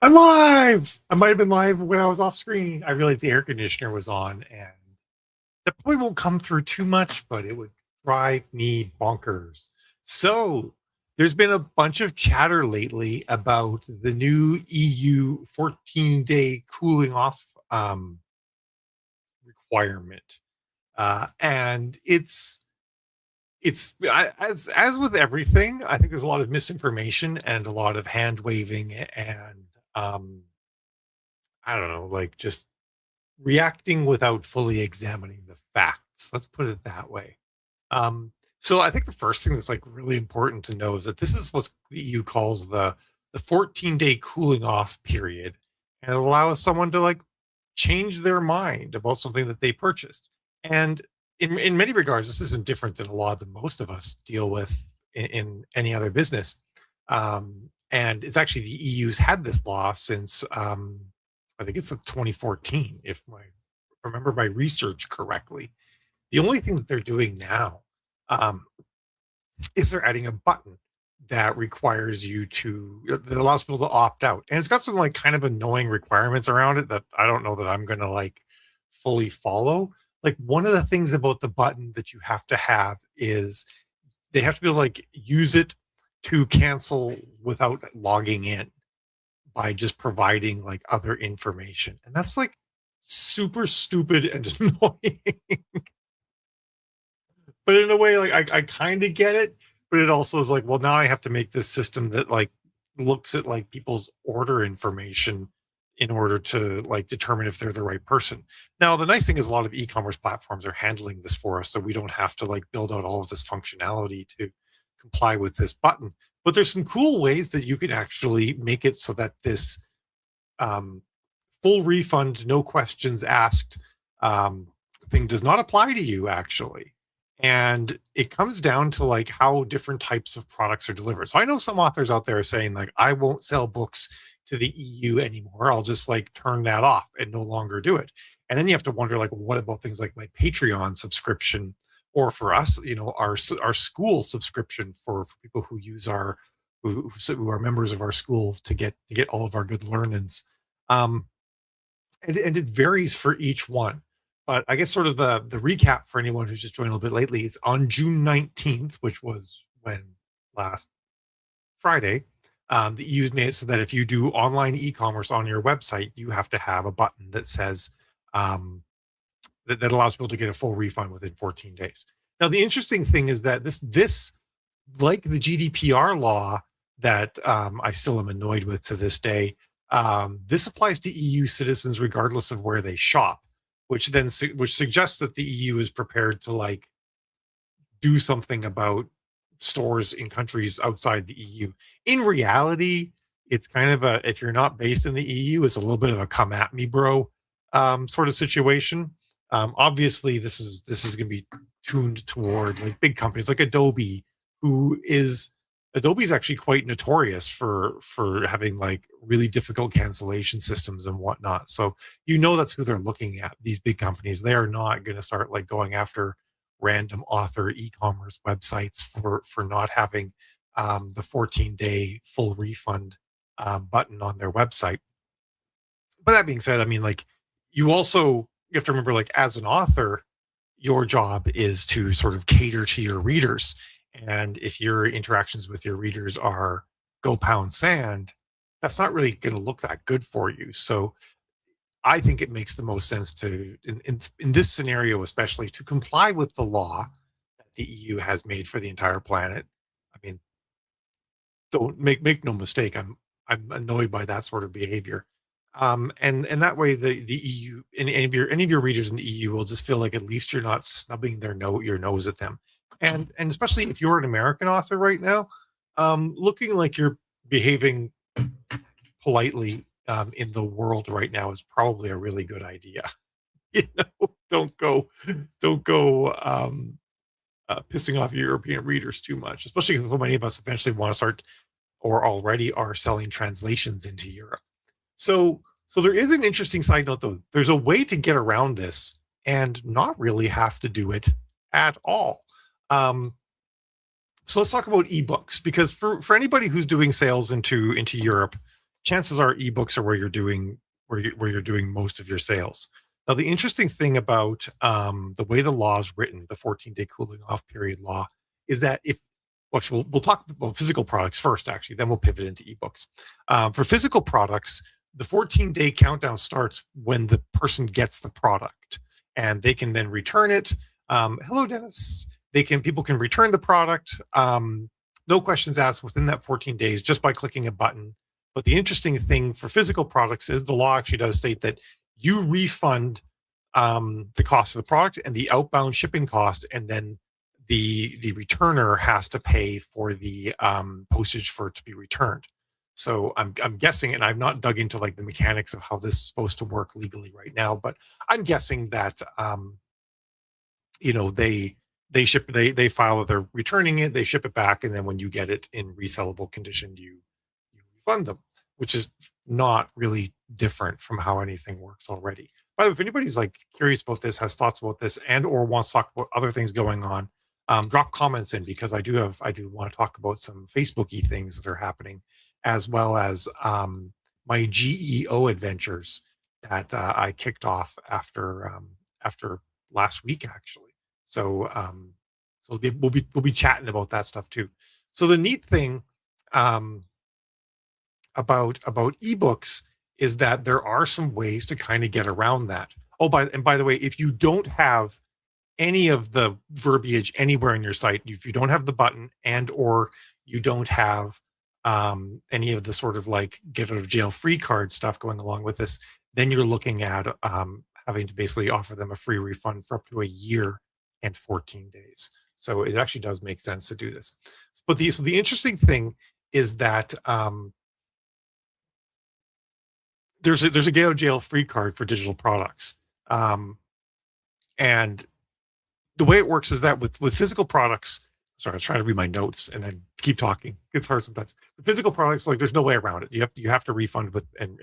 I'm live. I might have been live when I was off screen. I realized the air conditioner was on, and that probably won't come through too much, but it would drive me bonkers. So, there's been a bunch of chatter lately about the new EU 14-day cooling off requirement, and as with everything. I think there's a lot of misinformation and a lot of hand waving and I don't know, like just reacting without fully examining the facts. Let's put it that way. So I think the first thing that's like really important to know is that this is what the EU calls the 14-day cooling off period, and it allows someone to like change their mind about something that they purchased. And in many regards, this isn't different than a lot that most of us deal with in any other business. And it's actually the EU's had this law since I think it's like 2014, if I remember my research correctly. The only thing that they're doing now um, is they're adding a button that requires you to that allows people to opt out, and it's got some like kind of annoying requirements around it that I don't know that I'm going to like fully follow. Like one of the things about the button that you have is they have to be able to like use it to cancel without logging in by just providing like other information. And that's like super stupid and annoying. But in a way, like I kind of get it, but it also is like, well, now I have to make this system that like looks at like people's order information in order to like determine if they're the right person. Now, the nice thing is a lot of e-commerce platforms are handling this for us, so we don't have to like build out all of this functionality to comply with this button. But there's some cool ways that you can actually make it so that this um, full refund, no questions asked um, thing does not apply to you actually. And it comes down to like how different types of products are delivered. So I know some authors out there are saying like, I won't sell books to the EU anymore. I'll just like turn that off and no longer do it. And then you have to wonder like, what about things like my Patreon subscription, or for us, you know, our school subscription for people who use our who are members of our school to get all of our good learnings. Um, and it varies for each one. But I guess sort of the recap for anyone who's just joined a little bit lately is on June 19th, which was when last Friday, the EU made it so that if you do online e-commerce on your website, you have to have a button that says um, that allows people to get a full refund within 14 days. Now, the interesting thing is that this like the GDPR law that I still am annoyed with to this day. This applies to EU citizens regardless of where they shop, which then which suggests that the EU is prepared to like do something about stores in countries outside the EU. In reality, it's kind of a if you're not based in the EU, it's a little bit of a come at me, bro, sort of situation. Obviously, this is going to be tuned toward like big companies like Adobe, who is Adobe's actually quite notorious for having like really difficult cancellation systems and whatnot. So you know that's who they're looking at. These big companies, they are not going to start like going after random author e-commerce websites for not having the 14-day full refund button on their website. But that being said, I mean, like you have to remember, like as an author, your job is to sort of cater to your readers. And if your interactions with your readers are go pound sand, that's not really going to look that good for you. So I think it makes the most sense to, in this scenario, especially to comply with the law that the EU has made for the entire planet. I mean, don't make no mistake. I'm annoyed by that sort of behavior. And that way the EU and any of your readers in the EU will just feel like at least you're not snubbing your nose at them. And especially if you're an American author right now, looking like you're behaving politely in the world right now is probably a really good idea. You know, don't go pissing off your European readers too much, especially because so many of us eventually want to start or already are selling translations into Europe. So there is an interesting side note though. There's a way to get around this and not really have to do it at all. Um, so let's talk about ebooks because for anybody who's doing sales into Europe, chances are ebooks are where you're doing most of your sales. Now, the interesting thing about the way the law is written, the 14-day cooling off period law, is that if which we'll talk about physical products first, actually, then we'll pivot into ebooks. For physical products, the 14-day countdown starts when the person gets the product, and they can then return it. Hello, Dennis. People can return the product, no questions asked, within that 14 days, just by clicking a button. But the interesting thing for physical products is the law actually does state that you refund the cost of the product and the outbound shipping cost, and then the returner has to pay for the postage for it to be returned. So I'm guessing, and I've not dug into like the mechanics of how this is supposed to work legally right now, but I'm guessing that they file that they're returning it, they ship it back, and then when you get it in resellable condition, you refund them, which is not really different from how anything works already. By the way, if anybody's like curious about this, has thoughts about this, and or wants to talk about other things going on, drop comments in, because I do want to talk about some Facebooky things that are happening, as well as my GEO adventures that I kicked off after last week, actually. So we'll be chatting about that stuff too. So the neat thing about ebooks is that there are some ways to kind of get around that. Oh, by the way, if you don't have any of the verbiage anywhere in your site, if you don't have the button, and or you don't have any of the sort of like get out of jail free card stuff going along with this, then you're looking at having to basically offer them a free refund for up to a year and 14 days. So it actually does make sense to do this. But the interesting thing is that there's a get out of jail free card for digital products, and the way it works is that with physical products. Sorry, I was trying to read my notes and then keep talking. It's hard sometimes. The physical products, like, there's no way around it. You have to refund with and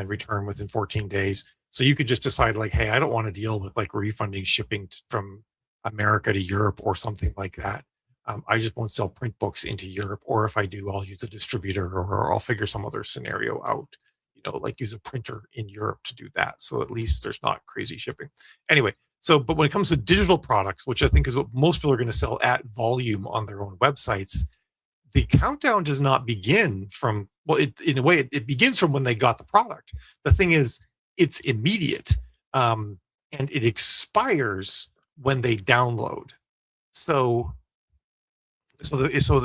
return within 14 days. So you could just decide like, hey, I don't want to deal with like refunding shipping from America to Europe or something like that. I just won't sell print books into Europe, or if I do, I'll use a distributor, or I'll figure some other scenario out. Like use a printer in Europe to do that. So at least there's not crazy shipping. Anyway, but when it comes to digital products, which I think is what most people are going to sell at volume on their own websites, the countdown does not begin from, well, in a way, it begins from when they got the product. The thing is, it's immediate, and it expires when they download. So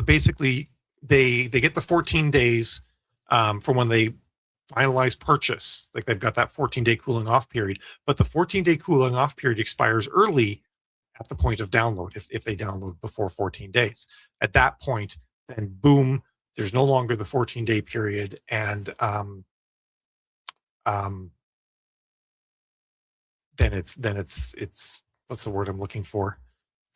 basically, they get the 14 days from when they finalized purchase. Like, they've got that 14-day cooling off period, but the 14-day cooling off period expires early at the point of download. If they download before 14 days, at that point, then boom, there's no longer the 14-day period, and then it's what's the word I'm looking for?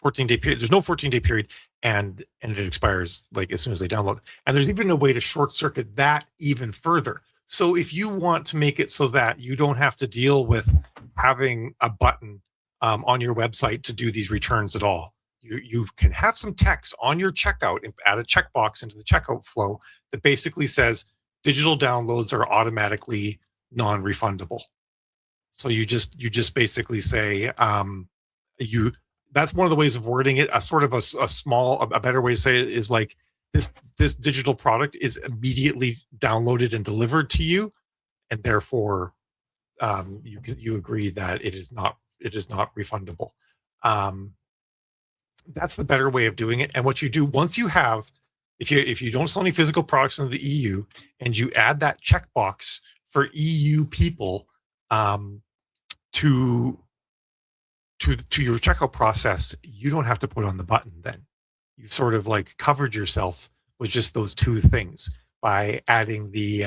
14-day period. There's no 14-day period, and it expires like as soon as they download. And there's even a way to short circuit that even further. So if you want to make it so that you don't have to deal with having a button on your website to do these returns at all, you can have some text on your checkout and add a checkbox into the checkout flow that basically says digital downloads are automatically non-refundable. So you just basically say that's one of the ways of wording it. A sort of a better way to say it is like, this digital product is immediately downloaded and delivered to you, and therefore you agree that it is not refundable. That's the better way of doing it. And what you do once you have, if you don't sell any physical products in the EU, and you add that checkbox for EU people to your checkout process, you don't have to put on the button. Then you've sort of like covered yourself with just those two things by adding the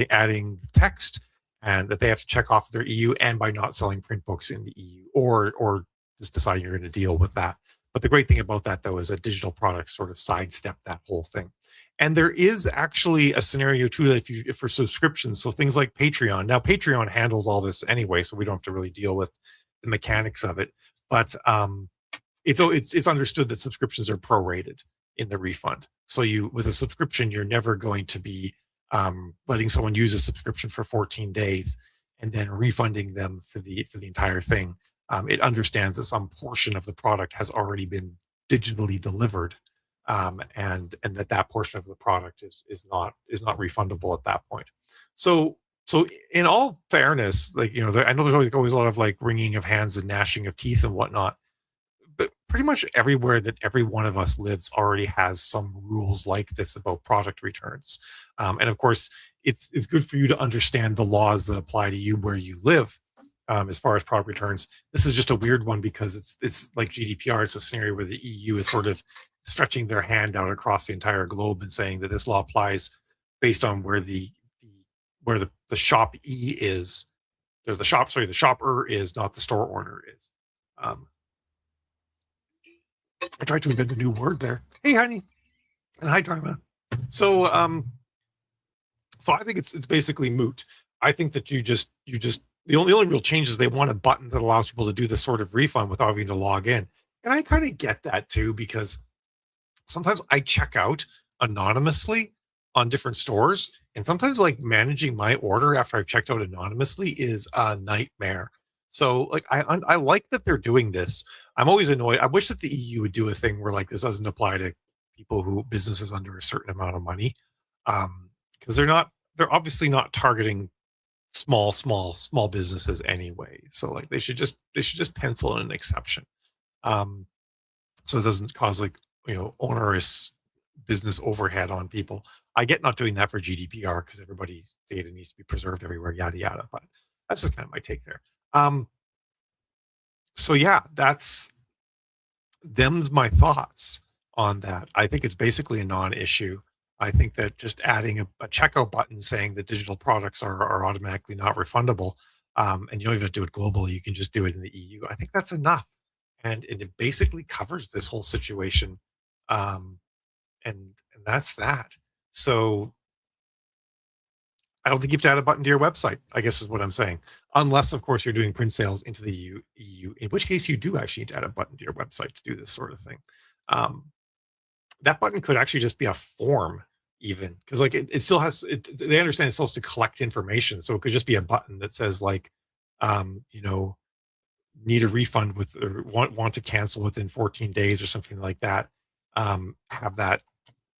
adding text, and that they have to check off their EU, and by not selling print books in the EU, or just deciding you're going to deal with that. But the great thing about that, though, is that digital products sort of sidestep that whole thing. And there is actually a scenario too that if for subscriptions, so things like Patreon. Now, Patreon handles all this anyway, so we don't have to really deal with the mechanics of it. But it's understood that subscriptions are prorated in the refund. So with a subscription, you're never going to be letting someone use a subscription for 14 days and then refunding them for the entire thing. It understands that some portion of the product has already been digitally delivered, and that that portion of the product is not refundable at that point. So in all fairness, like, I know there's always a lot of like wringing of hands and gnashing of teeth and whatnot, but pretty much everywhere that every one of us lives already has some rules like this about product returns. And of course, it's good for you to understand the laws that apply to you where you live. As far as product returns, this is just a weird one because it's like GDPR. It's a scenario where the EU is sort of stretching their hand out across the entire globe and saying that this law applies based on where the the shop is, or the shopper is, not the store owner is. Um, I tried to invent a new word there. Hey, honey, and hi, Dharma. So, so I think it's basically moot. I think that you just the only real change is they want a button that allows people to do this sort of refund without having to log in, and I kind of get that too because sometimes I check out anonymously on different stores, and sometimes like managing my order after I've checked out anonymously is a nightmare. So like I like that they're doing this. I'm always annoyed. I wish that the EU would do a thing where like this doesn't apply to people who businesses under a certain amount of money. Because they're obviously not targeting small businesses anyway. So like they should just pencil in an exception. Um, so it doesn't cause like, onerous business overhead on people. I get not doing that for GDPR because everybody's data needs to be preserved everywhere, yada yada. But that's just kind of my take there. Um, so yeah, that's them's my thoughts on that. I think it's basically a non-issue. I think that just adding a checkout button saying that digital products are automatically not refundable, and you don't even have to do it globally. You can just do it in the EU. I think that's enough, and it basically covers this whole situation. Um, and that's that. So I don't think you have to add a button to your website, I guess is what I'm saying. Unless, of course, you're doing print sales into the EU, in which case you do actually need to add a button to your website to do this sort of thing. Um, that button could actually just be a form, even because like it still has it, they understand it's supposed to collect information. So it could just be a button that says like, um, you know, need a refund with or want to cancel within 14 days or something like that. Have that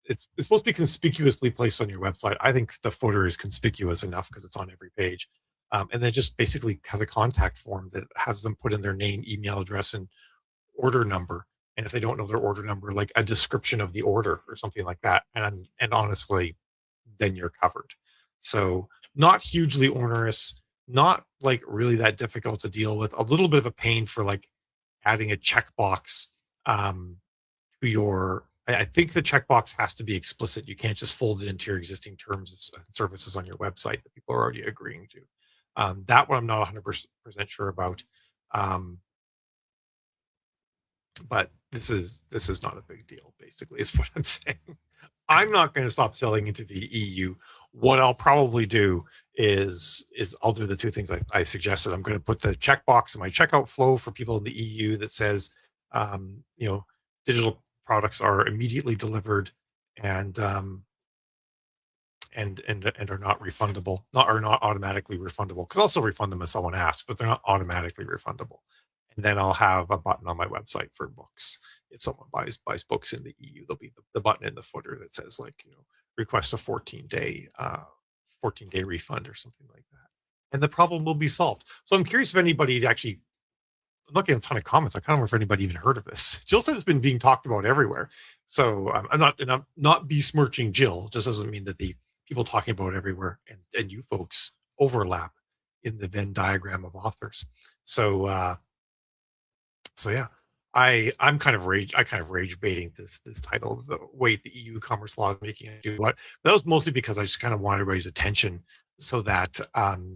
it's supposed to be conspicuously placed on your website. I think the footer is conspicuous enough because it's on every page. And then just basically has a contact form that has them put in their name, email address, and order number. And if they don't know their order number, like a description of the order or something like that. And honestly, then you're covered. So not hugely onerous, not like really that difficult to deal with. A little bit of a pain for like adding a checkbox um, to your I think the checkbox has to be explicit. You can't just fold it into your existing terms and services on your website that people are already agreeing to. That one I'm not 100% sure about. Um, but this is not a big deal, basically, is what I'm saying. I'm not going to stop selling into the EU. What I'll probably do is I'll do the two things I suggested. I'm going to put the checkbox in my checkout flow for people in the EU that says, you know, digital products are immediately delivered and and are not refundable, not are not automatically refundable. Could also refund them if someone asks, but they're not automatically refundable. And then I'll have a button on my website for books. If someone buys books in the EU, there'll be the button in the footer that says like, request a 14-day refund or something like that. And the problem will be solved. So I'm curious if anybody actually I'm looking at a ton of comments. I kind of wonder if anybody even heard of this. Jill said it's been being talked about everywhere. So I'm not besmirching Jill. Just doesn't mean that the people talking about it everywhere and you folks overlap in the Venn diagram of authors. So so yeah, I kind of rage baiting this title, the way the EU commerce law is making it do what. But that was mostly because I just kind of wanted everybody's attention so that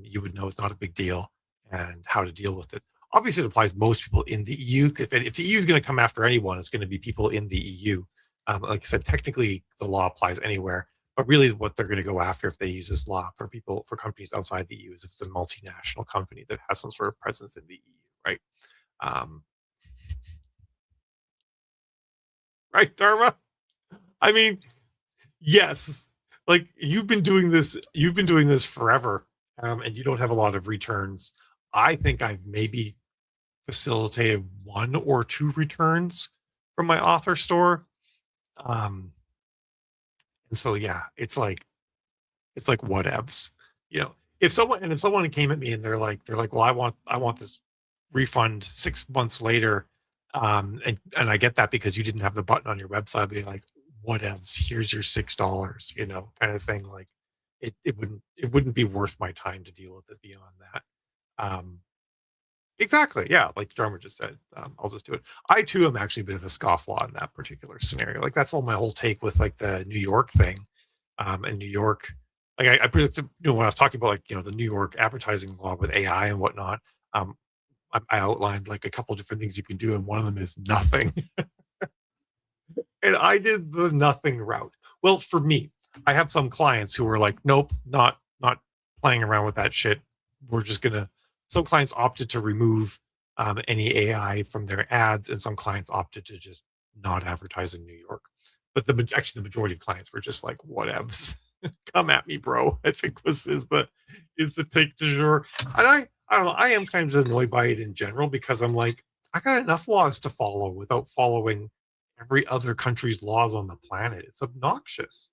you would know it's not a big deal and how to deal with it. Obviously, it applies most people in the EU. If the EU is going to come after anyone, it's going to be people in the EU. Like I said, technically the law applies anywhere, but really what they're going to go after if they use this law for companies outside the EU is if it's a multinational company that has some sort of presence in the EU, right? Um, right, Dharma? I mean, yes. Like you've been doing this forever, and you don't have a lot of returns. I think I've maybe facilitated one or two returns from my author store. Um, and so yeah, it's like whatevs. If someone came at me and they're like, well, I want this refund 6 months later, and I get that because you didn't have the button on your website, I'd be like, whatevs, here's your $6, kind of thing. Like it wouldn't be worth my time to deal with it beyond that. Um, exactly, yeah, like Jarmer just said, I'll just do it. I too am actually a bit of a scofflaw in that particular scenario. Like that's all my whole take with like the New York thing, and New York. Like I predicted, when I was talking about like the New York advertising law with AI and whatnot. Um, I outlined like a couple different things you can do, and one of them is nothing. And I did the nothing route. Well, for me, I have some clients who were like, nope, not playing around with that shit. We're just gonna. Some clients opted to remove any AI from their ads, and some clients opted to just not advertise in New York. But actually the majority of clients were just like, whatevs, come at me, bro. I think this is the take du jour. And I don't know. I am kind of annoyed by it in general because I'm like, I got enough laws to follow without following every other country's laws on the planet. It's obnoxious.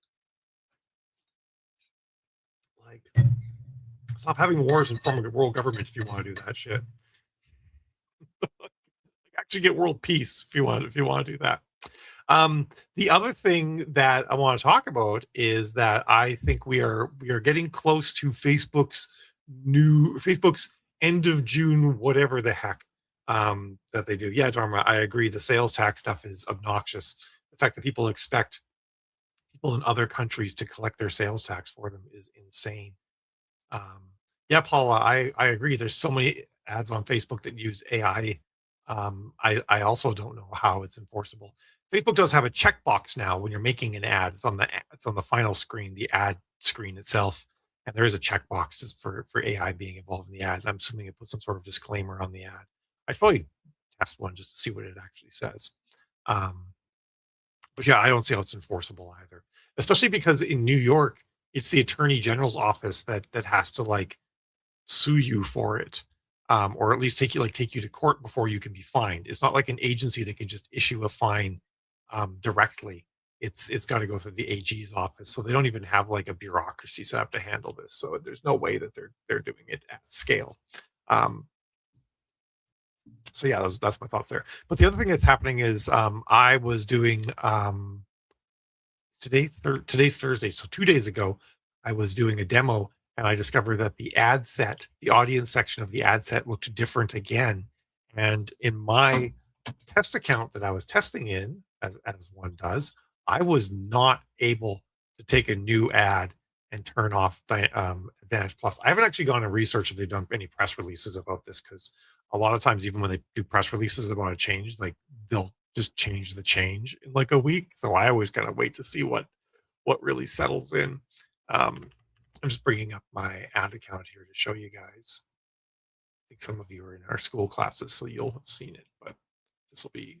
Like, stop having wars and forming a world government if you want to do that shit. Actually, get world peace if you want to do that. The other thing that I want to talk about is that I think we are getting close to Facebook's end of June, whatever the heck that they do. Yeah, Dharma, I agree. The sales tax stuff is obnoxious. The fact that people expect people in other countries to collect their sales tax for them is insane. Um, yeah, Paula, I agree. There's so many ads on Facebook that use AI. I also don't know how it's enforceable. Facebook does have a checkbox now when you're making an ad. It's on the final screen, the ad screen itself, and there is a checkbox for AI being involved in the ad. I'm assuming it puts some sort of disclaimer on the ad. I should probably test one just to see what it actually says. Um, but yeah, I don't see how it's enforceable either, especially because in New York, it's the attorney general's office that has to like sue you for it, or at least take you to court before you can be fined. It's not like an agency that can just issue a fine directly. It's got to go through the AG's office, so they don't even have like a bureaucracy set up to handle this. So there's no way that they're doing it at scale. Um, so yeah, that's my thoughts there. But the other thing that's happening is I was doing today's Thursday, so 2 days ago, I was doing a demo and I discovered that the audience section of the ad set looked different again. And in my test account that I was testing in, as one does, I was not able to take a new ad and turn off Advantage Plus. I haven't actually gone and researched if they've done any press releases about this, because a lot of times, even when they do press releases about a change, like they'll just change the change in like a week. So I always gotta wait to see what really settles in. Um, I'm just bringing up my ad account here to show you guys. I think some of you are in our school classes, so you'll have seen it, but this will be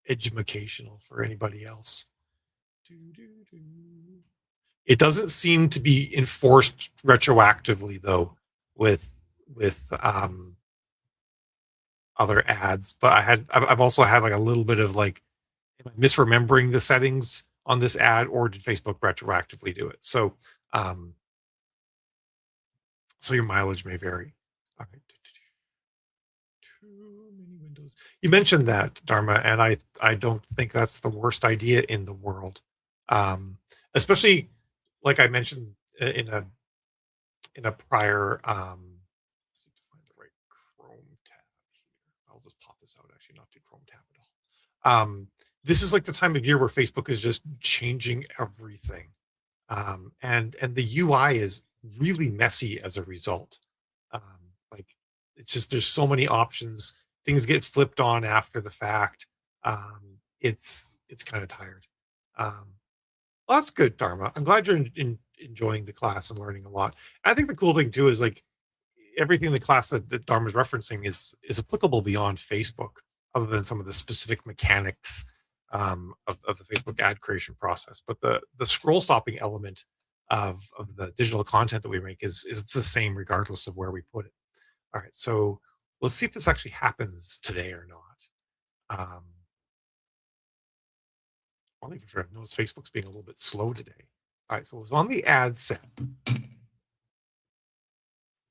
educational for anybody else. It doesn't seem to be enforced retroactively though with other ads, but I've also had like a little bit of like, am I misremembering the settings on this ad, or did Facebook retroactively do it? So your mileage may vary. All right. Too many windows. You mentioned that, Dharma, and I don't think that's the worst idea in the world. Especially like I mentioned in a prior let's see to find the right Chrome tab here. I'll just pop this out, actually, not do Chrome tab at all. This is like the time of year where Facebook is just changing everything. And the UI is really messy as a result. Like it's just there's so many options. Things get flipped on after the fact. It's kind of tired. Well, that's good, Dharma. I'm glad you're enjoying the class and learning a lot. I think the cool thing too is like everything in the class that Dharma's referencing is applicable beyond Facebook, other than some of the specific mechanics of the Facebook ad creation process. But the scroll stopping element of the digital content that we make is it's the same regardless of where we put it. All right, so let's see if this actually happens today or not. I'll leave it for I've noticed Facebook's being a little bit slow today. All right, so it was on the ad set.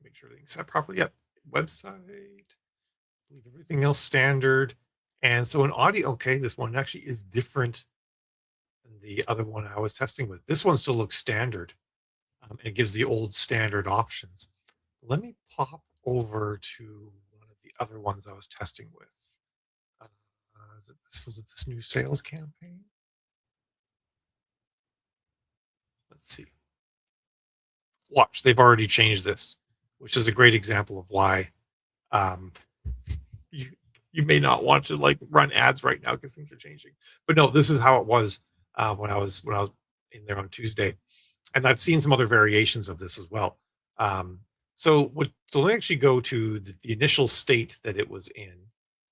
Make sure everything's set properly. Yep, website. Leave everything else standard. And so an audio, okay, this one actually is different than the other one I was testing with. This one still looks standard. And it gives the old standard options. Let me pop over to one of the other ones I was testing with. Was it this new sales campaign? Let's see. Watch, they've already changed this, which is a great example of why um, you you may not want to like run ads right now because things are changing. But no, this is how it was when I was in there on Tuesday, and I've seen some other variations of this as well. Um, so let me actually go to the initial state that it was in,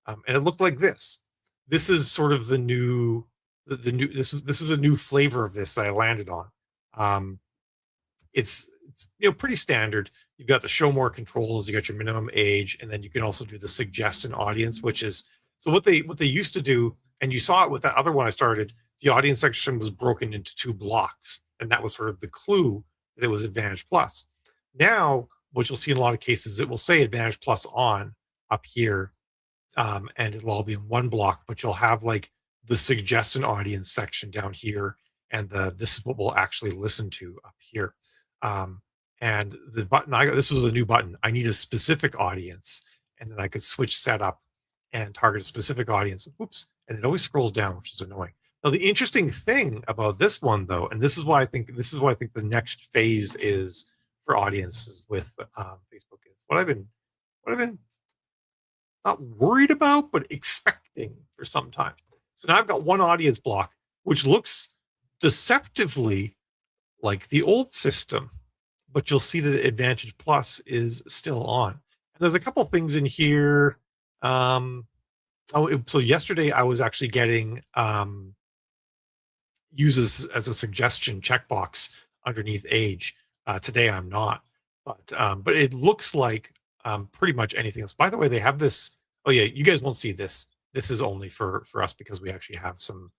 and it looked like this. This is sort of the new this is a new flavor of this that I landed on. Um, it's pretty standard. You've got the show more controls, you got your minimum age, and then you can also do the suggest an audience, which is so what they used to do, and you saw it with that other one I started. The audience section was broken into two blocks, and that was sort of the clue that it was Advantage Plus. Now, what you'll see in a lot of cases, it will say Advantage Plus on up here, and it'll all be in one block, but you'll have like the suggest an audience section down here, and the this is what we'll actually listen to up here. Um, and the button I got, this was a new button. I need a specific audience, and then I could switch setup and target a specific audience. Oops, and it always scrolls down, which is annoying. Now, the interesting thing about this one, though, and this is why I think the next phase is for audiences with Facebook is what I've been not worried about, but expecting for some time. So now I've got one audience block, which looks deceptively like the old system, but you'll see that Advantage Plus is still on. And there's a couple things in here. So yesterday I was actually getting uses as a suggestion checkbox underneath age. Today I'm not, but it looks like pretty much anything else. By the way, they have this. Oh yeah, you guys won't see this. This is only for us because we actually have some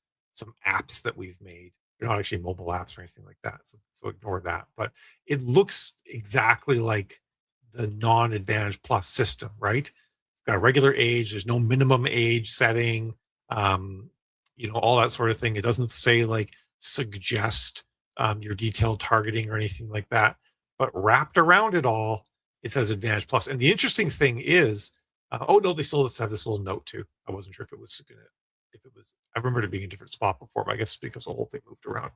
apps that we've made. They're not actually mobile apps or anything like that, so ignore that. But it looks exactly like the non-Advantage Plus system, right? Got a regular age. There's no minimum age setting. Um, all that sort of thing. It doesn't say like suggest your detailed targeting or anything like that. But wrapped around it all, it says Advantage Plus. And the interesting thing is, oh no, they still have this little note too. I wasn't sure if it was gonna, if it was. I remember it being a different spot before, but I guess because the whole thing moved around.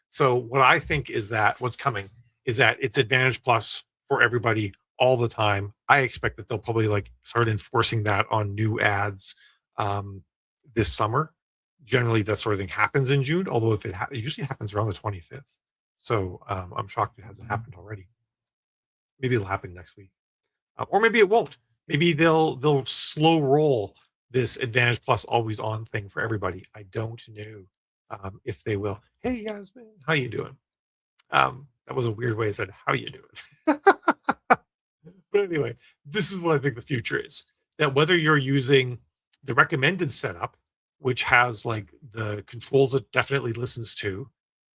So what I think is that what's coming is that it's Advantage Plus for everybody all the time. I expect that they'll probably like start enforcing that on new ads um, this summer. Generally, that sort of thing happens in June, although if it usually happens around the 25th. So I'm shocked it hasn't happened already. Maybe it'll happen next week, or maybe it won't. Maybe they'll slow roll this Advantage Plus always on thing for everybody. I don't know if they will. Hey Yasmin, how you doing? That was a weird way I said how you doing. But anyway, this is what I think the future is. That whether you're using the recommended setup, which has like the controls it definitely listens to,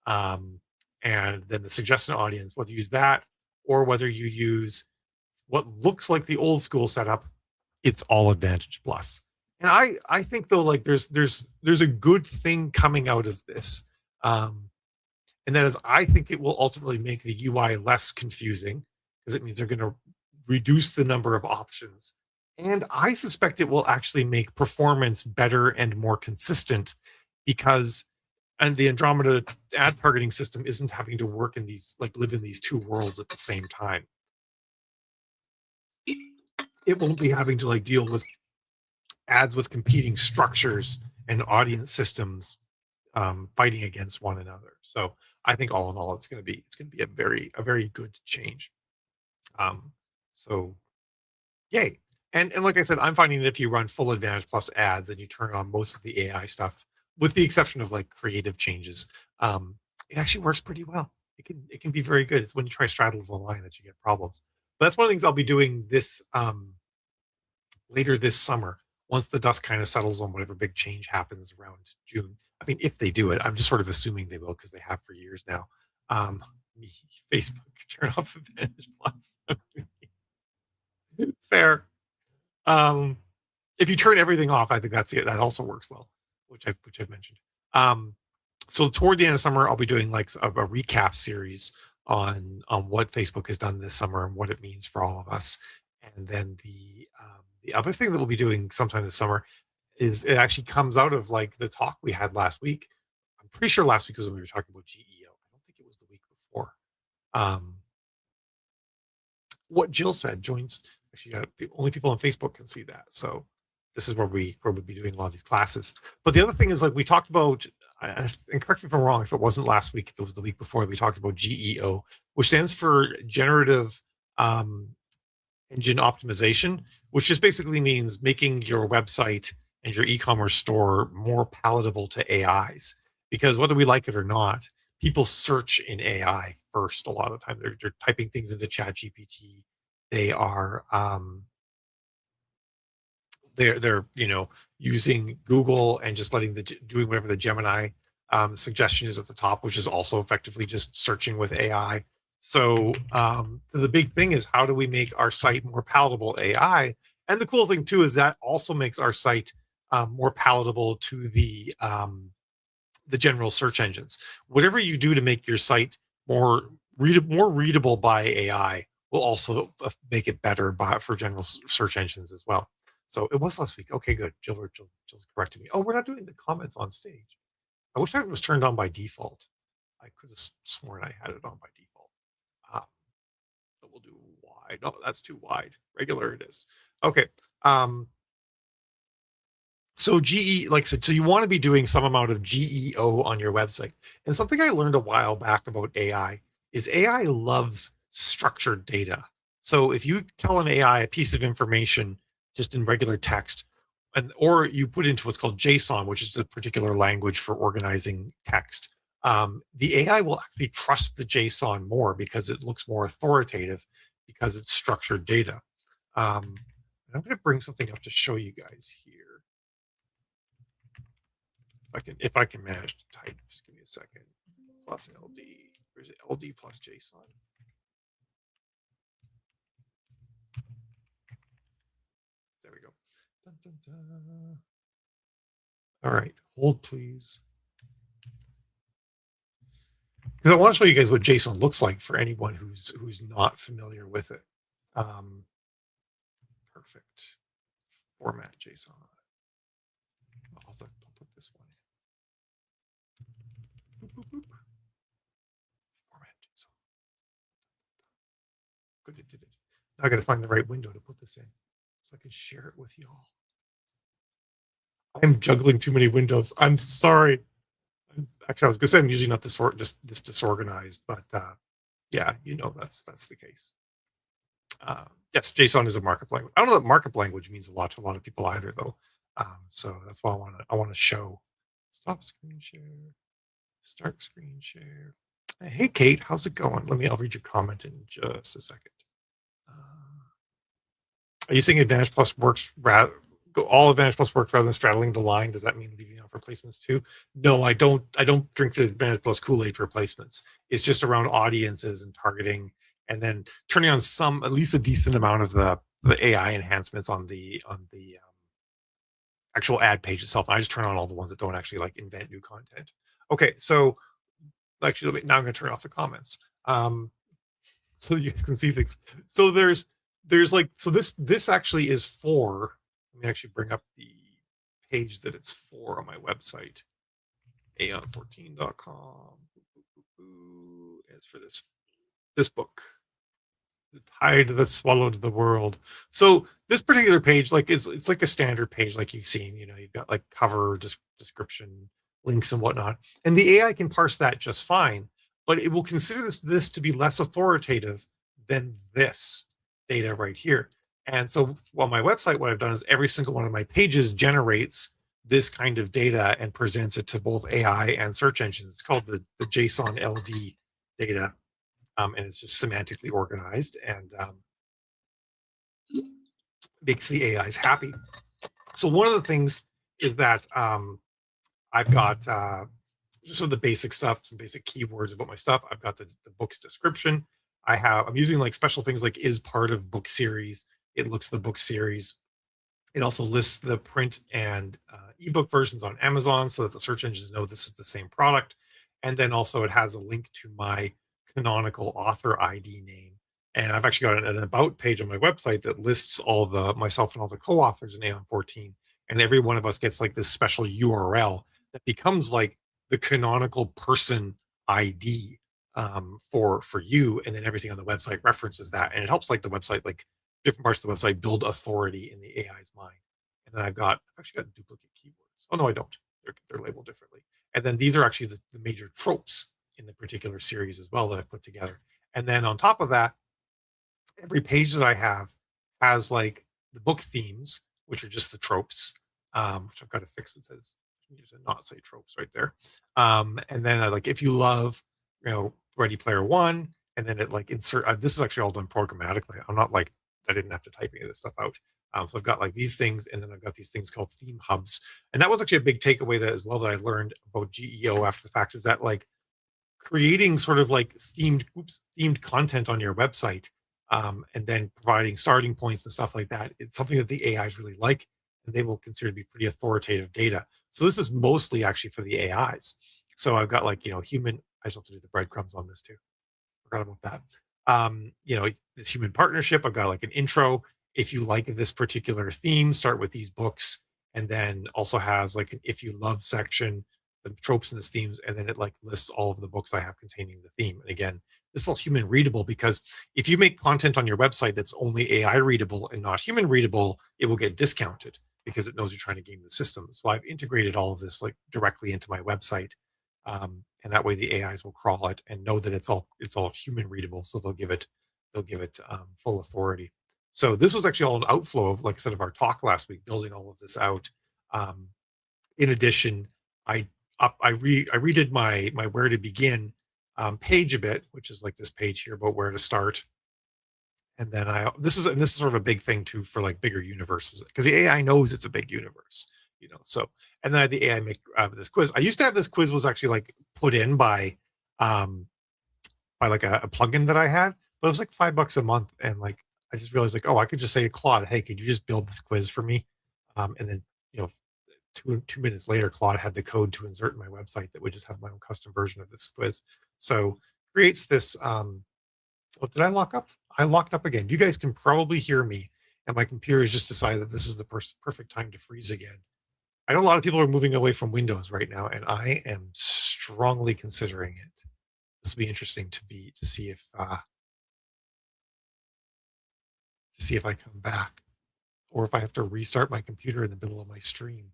um, and then the suggested audience, whether you use that or whether you use what looks like the old school setup, it's all Advantage Plus. And I think though, like there's a good thing coming out of this. And that is I think it will ultimately make the UI less confusing because it means they're going to reduce the number of options. And I suspect it will actually make performance better and more consistent because and the Andromeda ad targeting system isn't having to work in these like live in these two worlds at the same time. It won't be having to like deal with ads with competing structures and audience systems fighting against one another. So I think all in all, it's going to be a very good change. Um, so yay! And like I said, I'm finding that if you run full Advantage Plus ads and you turn on most of the AI stuff, with the exception of like creative changes, um, it actually works pretty well. It can be very good. It's when you try to straddle the line that you get problems. But that's one of the things I'll be doing this later this summer, once the dust kind of settles on whatever big change happens around June. I mean, if they do it, I'm just sort of assuming they will because they have for years now. Um, Facebook turn off Advantage Plus. Fair. Um, if you turn everything off, I think that's it. That also works well, which I've mentioned. Um, so toward the end of summer, I'll be doing like a recap series on what Facebook has done this summer and what it means for all of us. And then the other thing that we'll be doing sometime this summer is it actually comes out of like the talk we had last week. I'm pretty sure last week was when we were talking about GEO. I don't think it was the week before. Um, what Jill said joins actually the only people on Facebook can see that. So this is where we'll be doing a lot of these classes. But the other thing is like we talked about, and correct me if I'm wrong, if it wasn't last week, if it was the week before, we talked about GEO, which stands for generative engine optimization, which just basically means making your website and your e-commerce store more palatable to AIs. Because whether we like it or not, people search in AI first a lot of the time. They're typing things into Chat GPT. They are they're using Google and just letting doing whatever the Gemini suggestion is at the top, which is also effectively just searching with AI. So the big thing is how do we make our site more palatable AI? And the cool thing too is that also makes our site more palatable to the general search engines. Whatever you do to make your site more readable by AI will also make it better for general search engines as well. So it was last week. Okay, good. Jill's correcting me. Oh, we're not doing the comments on stage. I wish that was turned on by default. I could have sworn I had it on by default. So we'll do wide. No, that's too wide. Regular it is. Okay. So so you want to be doing some amount of GEO on your website. And something I learned a while back about AI is AI loves structured data. So if you tell an AI a piece of information just in regular text, or you put into what's called JSON, which is a particular language for organizing text, the AI will actually trust the JSON more because it looks more authoritative because it's structured data. And I'm going to bring something up to show you guys here. If I can manage to type, just give me a second. Plus LD. Where's it? LD plus JSON. There we go. Dun, dun, dun. All right, hold please. Because I want to show you guys what JSON looks like for anyone who's not familiar with it. Perfect. Format JSON. I'll put this one in. Boop, boop, boop. Format JSON. Good, it did it. Now I got to find the right window to put this in so I can share it with y'all. I'm juggling too many windows. I'm sorry. Actually, I was gonna say I'm usually not this disorganized, but yeah, that's the case. Yes, JSON is a markup language. I don't know that markup language means a lot to a lot of people either, though. So that's why I want to show. Stop screen share. Start screen share. Hey, Kate, how's it going? I'll read your comment in just a second. Are you saying Advantage Plus works all Advantage Plus works rather than straddling the line? Does that mean leaving off replacements too? No, I don't drink the Advantage Plus Kool-Aid for replacements. It's just around audiences and targeting, and then turning on at least a decent amount of the AI enhancements on the actual ad page itself. I just turn on all the ones that don't actually like invent new content. Okay, so actually, now I'm going to turn off the comments so you guys can see things. So there's like, so this actually is for. Let me actually bring up the page that it's for on my website, aeon14.com. It's for this book, The Tide That Swallowed the World. So this particular page, like it's like a standard page like you've seen. You've got like cover, description, links and whatnot, and the AI can parse that just fine, but it will consider this to be less authoritative than this data right here. And so on my website, what I've done is every single one of my pages generates this kind of data and presents it to both AI and search engines. It's called the JSON LD data, and it's just semantically organized and makes the AIs happy. So one of the things is that I've got just some of the basic stuff, some basic keywords about my stuff. I've got the book's description. I'm using like special things like is part of book series. It looks the book series. It also lists the print and ebook versions on Amazon so that the search engines know this is the same product. And then also it has a link to my canonical author ID name. And I've actually got an about page on my website that lists all the myself and all the co-authors in Aeon 14. And every one of us gets like this special URL that becomes like the canonical person ID for you. And then everything on the website references that. And it helps like the website, like different parts of the website build authority in the AI's mind. And then I've actually got duplicate keywords. Oh no, I don't. They're labeled differently. And then these are actually the major tropes in the particular series as well that I've put together. And then on top of that, every page that I have has like the book themes, which are just the tropes, which I've got to fix. It says you to not say tropes right there. And then like if you love, Ready Player One, and then it like insert. This is actually all done programmatically. I'm not like I didn't have to type any of this stuff out. So I've got like these things, and then I've got these things called theme hubs, and that was actually a big takeaway that as well that I learned about GEO after the fact is that like creating sort of like themed content on your website, and then providing starting points and stuff like that. It's something that the AIs really like, and they will consider to be pretty authoritative data. So this is mostly actually for the AIs. So I've got like human. I still have to do the breadcrumbs on this too. Forgot about that. This human partnership. I've got like an intro. If you like this particular theme, start with these books, and then also has like an if you love section, the tropes and the themes, and then it like lists all of the books I have containing the theme. And again, this is all human readable because if you make content on your website that's only AI readable and not human readable, it will get discounted because it knows you're trying to game the system. So I've integrated all of this like directly into my website, and that way the AIs will crawl it and know that it's all human readable. So they'll give it full authority. So this was actually all an outflow of, like I said, of our talk last week, building all of this out. Um, in addition, I redid my where to begin page a bit, which is like this page here about where to start. And then this is sort of a big thing too for like bigger universes because the AI knows it's a big universe. So and then I had the AI make this quiz. I used to have this quiz was actually like put in um by like a plugin that I had, but it was like $5 a month, and like I just realized like, oh, I could just say Claude, hey, could you just build this quiz for me? And then you know 2 minutes later, Claude had the code to insert in my website that would just have my own custom version of this quiz. So creates this. Oh, did I lock up? I locked up again. You guys can probably hear me, and my computer has just decided that this is the perfect time to freeze again. I know a lot of people are moving away from Windows right now, and I am strongly considering it. This will be interesting to see if I come back, or if I have to restart my computer in the middle of my stream.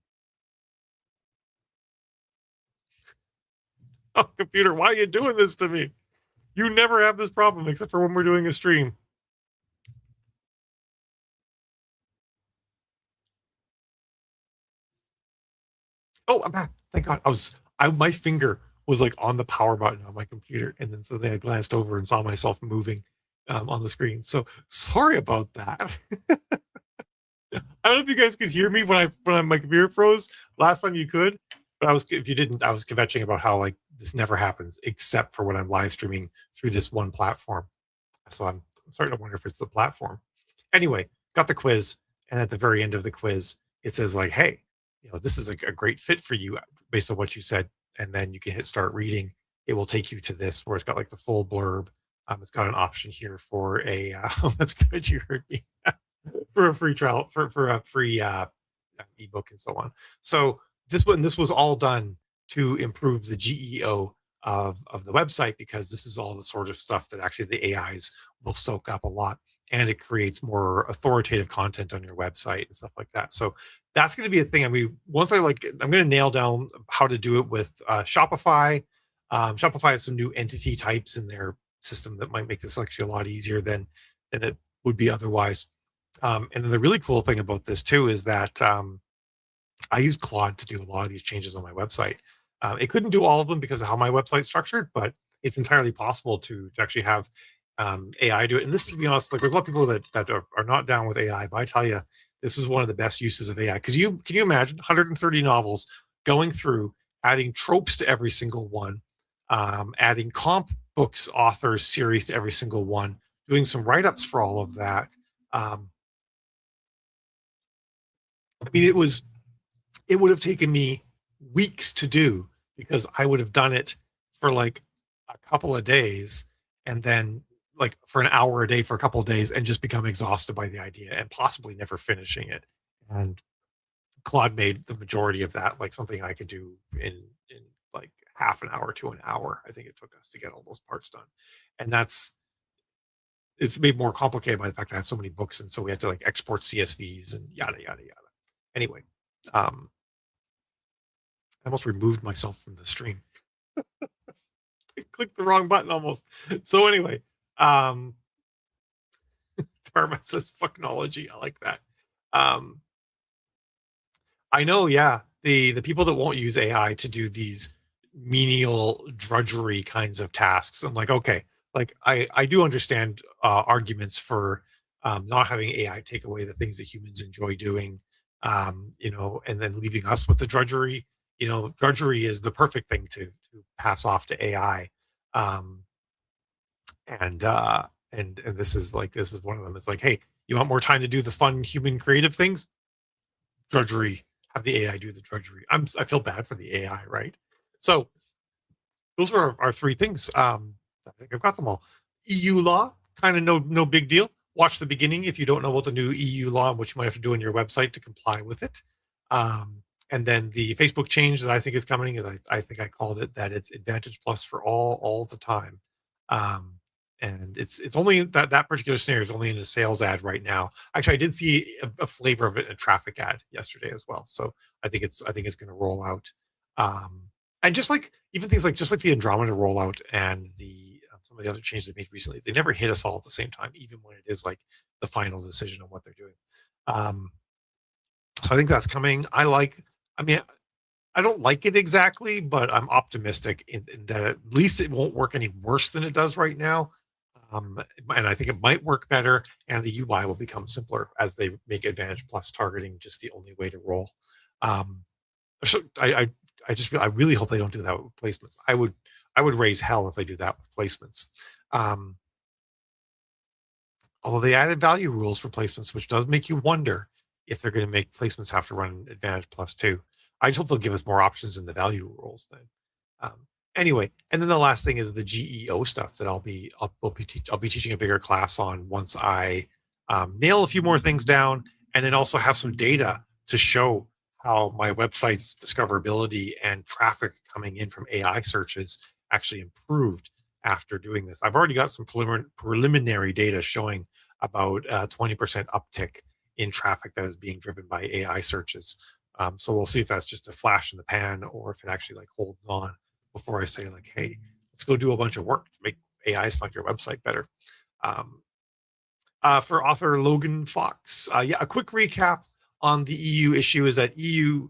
Oh, computer, why are you doing this to me? You never have this problem except for when we're doing a stream. Oh, I'm back. Thank God. My finger was like on the power button on my computer, and then suddenly I glanced over and saw myself moving on the screen. So sorry about that. I don't know if you guys could hear me when my computer froze last time. You could, but if you didn't, I was kvetching about how like this never happens except for when I'm live streaming through this one platform. So I'm starting to wonder if it's the platform. Anyway, got the quiz, and at the very end of the quiz, it says like, "Hey, this is a great fit for you based on what you said." And then you can hit start reading. It will take you to this where it's got like the full blurb. It's got an option here for a. That's good. You heard me for a free trial for a free ebook and so on. So this was all done to improve the GEO of the website because this is all the sort of stuff that actually the AIs will soak up a lot, and it creates more authoritative content on your website and stuff like that. So that's going to be a thing. I mean, I'm going to nail down how to do it with Shopify. Shopify has some new entity types in their system that might make this actually a lot easier than it would be otherwise. And then the really cool thing about this too is that I use Claude to do a lot of these changes on my website. It couldn't do all of them because of how my website's structured, but it's entirely possible to actually have AI do it. And this is, to be honest, like there's a lot of people that are not down with AI, but I tell you, this is one of the best uses of AI. Because you can you imagine 130 novels going through, adding tropes to every single one, adding comp books authors series to every single one, doing some write ups for all of that. Um, I mean, it would have taken me weeks to do because I would have done it for like a couple of days and then like for an hour a day for a couple of days and just become exhausted by the idea and possibly never finishing it. And Claude made the majority of that like something I could do in like half an hour to an hour. I think it took us to get all those parts done. And that's it's made more complicated by the fact I have so many books and so we have to like export CSVs and yada yada yada. Anyway, um I almost removed myself from the stream. I clicked the wrong button almost. So anyway, um, Dharma says fucknology. I like that. Um, I know, yeah. The people that won't use AI to do these menial drudgery kinds of tasks. I'm like, okay, like I do understand arguments for not having AI take away the things that humans enjoy doing, you know, and then leaving us with the drudgery. You know, drudgery is the perfect thing to pass off to AI. Um, and and this is like this is one of them. It's like, hey, you want more time to do the fun human creative things? Drudgery. Have the AI do the drudgery. I feel bad for the AI, right? So those are our three things. I think I've got them all. EU law, kind of no big deal. Watch the beginning if you don't know what the new EU law and what you might have to do on your website to comply with it. And then the Facebook change that I think is coming, and I think I called it that it's Advantage Plus for all the time. Um, and it's only that particular scenario is only in a sales ad right now. Actually, I did see a flavor of it in a traffic ad yesterday as well. So I think it's going to roll out. Um, and just like even things like just like the Andromeda rollout and the some of the other changes they made recently, they never hit us all at the same time, even when it is like the final decision on what they're doing. Um, so I think that's coming. I mean, I don't like it exactly, but I'm optimistic in that at least it won't work any worse than it does right now. And I think it might work better, and the UI will become simpler as they make Advantage Plus targeting just the only way to roll. Um, so I really hope they don't do that with placements. I would raise hell if they do that with placements. Um, Although they added value rules for placements, which does make you wonder if they're going to make placements have to run Advantage Plus too. I just hope they'll give us more options in the value rules then. Anyway, and then the last thing is the GEO stuff that I'll be teaching a bigger class on once I nail a few more things down, and then also have some data to show how my website's discoverability and traffic coming in from AI searches actually improved after doing this. I've already got some preliminary data showing about 20% uptick in traffic that is being driven by AI searches. So we'll see if that's just a flash in the pan or if it actually like holds on before I say like, hey, let's go do a bunch of work to make AIs find your website better. Um, for author Logan Fox, yeah, a quick recap on the EU issue is that EU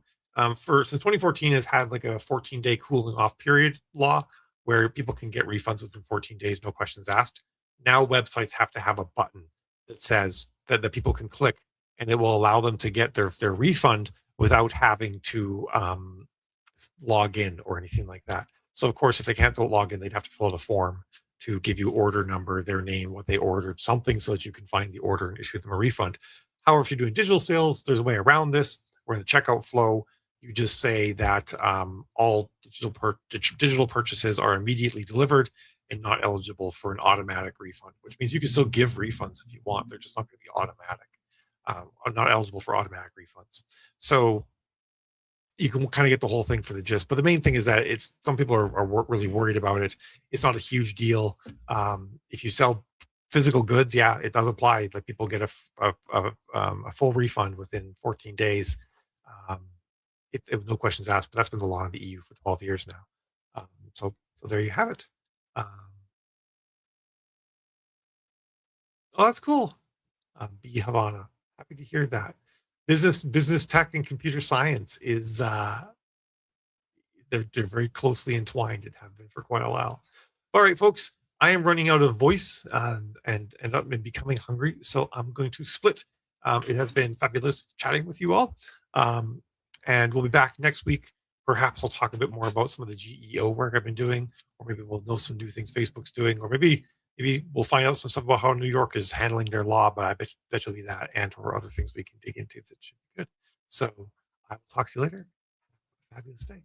for since 2014 has had like a 14-day cooling off period law where people can get refunds within 14 days, no questions asked. Now websites have to have a button that says that people can click, and it will allow them to get their refund without having to log in or anything like that. So of course, if they can't log in, they'd have to fill out a form to give you order number, their name, what they ordered, something so that you can find the order and issue them a refund. However, if you're doing digital sales, there's a way around this. We're in the checkout flow. You just say that all digital purchases are immediately delivered and not eligible for an automatic refund, which means you can still give refunds if you want. They're just not going to be automatic, or not eligible for automatic refunds. So you can kind of get the whole thing for the gist. But the main thing is that it's some people are really worried about it. It's not a huge deal. If you sell physical goods, yeah, it does apply. Like people get a full refund within 14 days, um, if no questions asked. But that's been the law in the EU for 12 years now. So there you have it. Um, oh, that's cool. B Havana, happy to hear that. Business tech and computer science is they're very closely entwined and have been for quite a while. All right, folks, I am running out of voice and I'm becoming hungry, so I'm going to split. It has been fabulous chatting with you all, um, and we'll be back next week. Perhaps I'll talk a bit more about some of the GEO work I've been doing, or maybe we'll know some new things Facebook's doing, or maybe we'll find out some stuff about how New York is handling their law. But I bet it'll be that and or other things we can dig into that should be good. So I will talk to you later. Fabulous day.